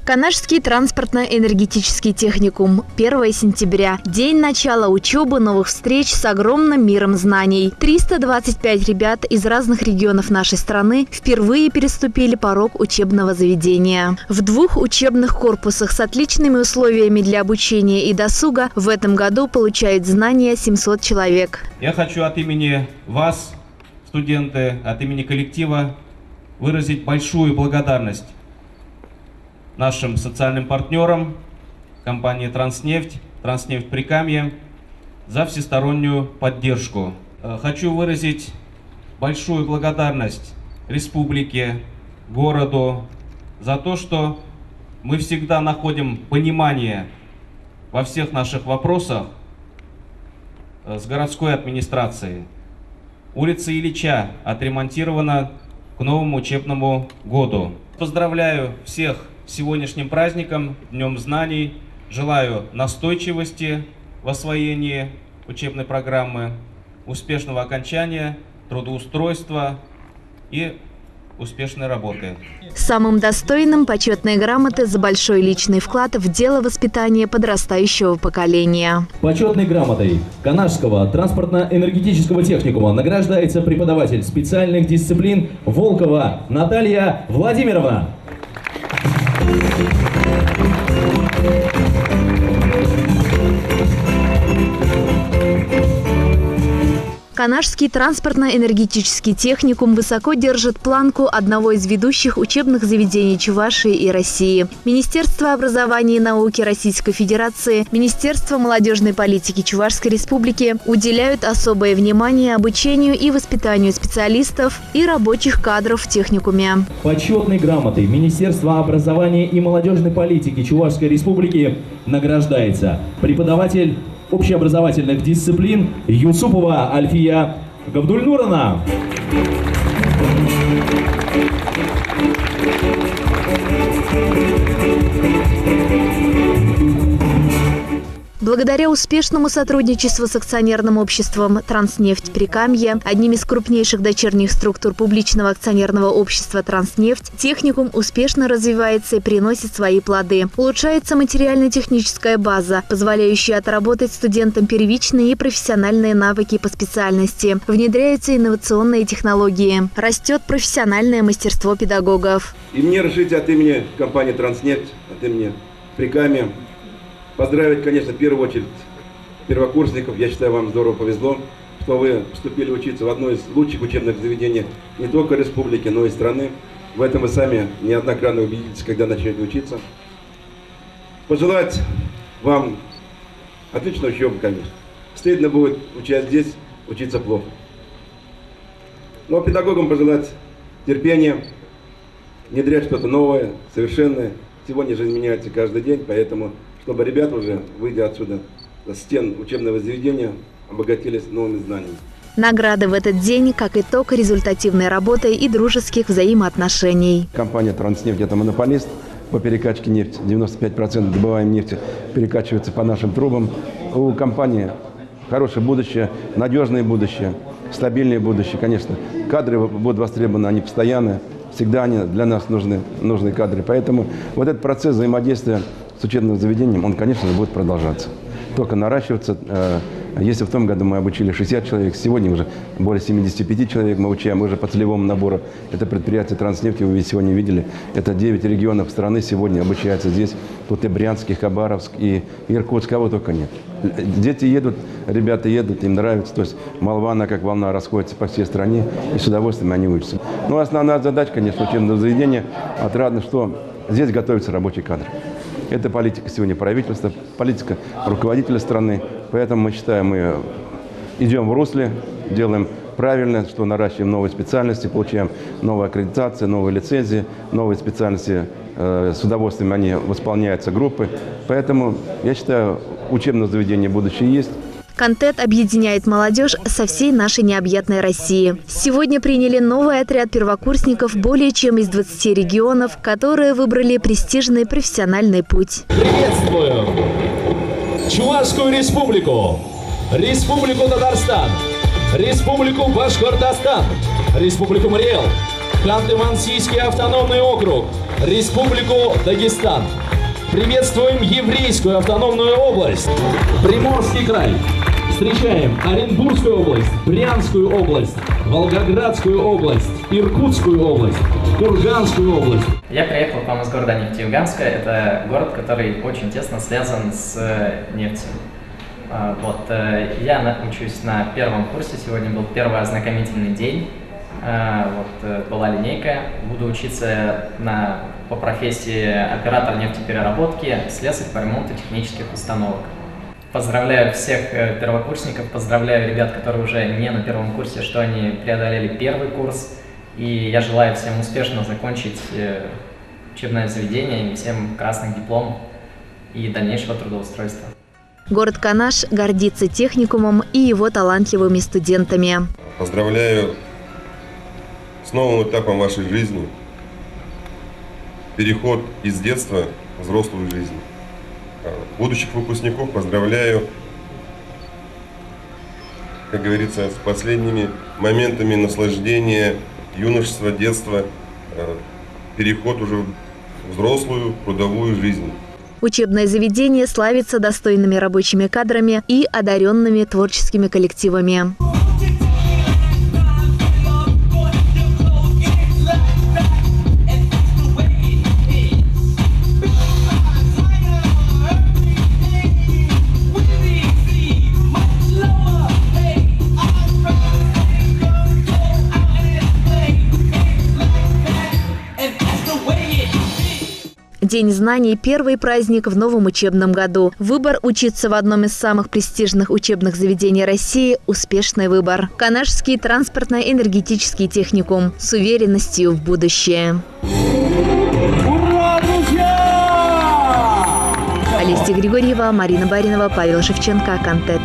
Канашский транспортно-энергетический техникум. 1 сентября. День начала учебы, новых встреч с огромным миром знаний. 325 ребят из разных регионов нашей страны впервые переступили порог учебного заведения. В 2 учебных корпусах с отличными условиями для обучения и досуга в этом году получают знания 700 человек. Я хочу от имени вас, студенты, от имени коллектива выразить большую благодарность нашим социальным партнерам, компании «Транснефть», «Транснефть Прикамье» за всестороннюю поддержку. Хочу выразить большую благодарность республике, городу за то, что мы всегда находим понимание во всех наших вопросах с городской администрацией. Улица Ильича отремонтирована к новому учебному году. Поздравляю всех с сегодняшним праздником, Днем знаний. Желаю настойчивости в освоении учебной программы, успешного окончания, трудоустройства и успешной работы. Самым достойным почетные грамоты за большой личный вклад в дело воспитания подрастающего поколения. Почетной грамотой Канашского транспортно-энергетического техникума награждается преподаватель специальных дисциплин Волкова Наталья Владимировна. Канашский транспортно-энергетический техникум высоко держит планку одного из ведущих учебных заведений Чувашии и России. Министерство образования и науки Российской Федерации, Министерство молодежной политики Чувашской Республики уделяют особое внимание обучению и воспитанию специалистов и рабочих кадров в техникуме. Почетной грамотой Министерства образования и молодежной политики Чувашской Республики награждается преподаватель общеобразовательных дисциплин Юсупова Альфия Габдульнуровна. Благодаря успешному сотрудничеству с акционерным обществом «Транснефть Прикамье», одним из крупнейших дочерних структур публичного акционерного общества «Транснефть», техникум успешно развивается и приносит свои плоды. Улучшается материально-техническая база, позволяющая отработать студентам первичные и профессиональные навыки по специальности. Внедряются инновационные технологии. Растет профессиональное мастерство педагогов. И мне разрешите от имени компании «Транснефть», от имени Прикамья поздравить, конечно, в первую очередь первокурсников. Я считаю, вам здорово повезло, что вы поступили учиться в одно из лучших учебных заведений не только республики, но и страны. В этом вы сами неоднократно убедитесь, когда начнете учиться. Пожелать вам отличной учебы, конечно. Стыдно будет, учась здесь, учиться плохо. Но педагогам пожелать терпения, внедрять что-то новое, совершенное. Сегодня жизнь меняется каждый день, поэтому чтобы ребята уже, выйдя отсюда, со стен учебного заведения, обогатились новыми знаниями. Награды в этот день как итог результативной работы и дружеских взаимоотношений. Компания «Транснефть» – это монополист по перекачке нефти. 95% добываемой нефти перекачивается по нашим трубам. У компании хорошее будущее, надежное будущее, стабильное будущее. Конечно, кадры будут востребованы, они постоянные. Всегда они для нас нужны кадры. Поэтому вот этот процесс взаимодействия с учебным заведением, он, конечно, будет продолжаться. Только наращиваться. Если в том году мы обучили 60 человек, сегодня уже более 75 человек мы обучаем, уже по целевому набору. Это предприятие «Транснефти», вы сегодня видели. Это 9 регионов страны сегодня обучаются здесь. Тут и Брянск, и Хабаровск, и Иркутск, кого только нет. Дети едут, ребята едут, им нравится. То есть молва, она как волна расходится по всей стране, и с удовольствием они учатся. Но основная задача, конечно, учебного заведения, отрадно, что здесь готовятся рабочие кадры. Это политика сегодня правительства, политика руководителя страны. Поэтому мы считаем, мы идем в русле, делаем правильно, что наращиваем новые специальности, получаем новые аккредитации, новые лицензии, новые специальности. С удовольствием они восполняются группы. Поэтому, я считаю, учебное заведение будущее есть. Кантет объединяет молодежь со всей нашей необъятной России. Сегодня приняли новый отряд первокурсников более чем из 20 регионов, которые выбрали престижный профессиональный путь. Приветствую Чувашскую Республику, Республику Татарстан, Республику Башкортостан, Республику Мариэл, Ханты-Мансийский автономный округ, Республику Дагестан. Приветствуем Еврейскую автономную область, Приморский край. Встречаем Оренбургскую область, Брянскую область, Волгоградскую область, Иркутскую область, Курганскую область. Я приехал к вам из города Нефтеюганска. Это город, который очень тесно связан с нефтью. Я учусь на первом курсе. Сегодня был первый ознакомительный день. Была линейка. Буду учиться по профессии оператор нефтепереработки, слесарь по ремонту технических установок. Поздравляю всех первокурсников, поздравляю ребят, которые уже не на первом курсе, что они преодолели первый курс. И я желаю всем успешно закончить учебное заведение и всем красных дипломов и дальнейшего трудоустройства. Город Канаш гордится техникумом и его талантливыми студентами. Поздравляю с новым этапом вашей жизни. Переход из детства в взрослую жизнь. Будущих выпускников поздравляю, как говорится, с последними моментами наслаждения юношества, детства, переход уже в взрослую трудовую жизнь. Учебное заведение славится достойными рабочими кадрами и одаренными творческими коллективами. День знаний – первый праздник в новом учебном году. Выбор учиться в одном из самых престижных учебных заведений России – успешный выбор. Канашский транспортно-энергетический техникум с уверенностью в будущее. Ура, друзья! Олеся Григорьева, Марина Баринова, Павел Шевченко, Контент.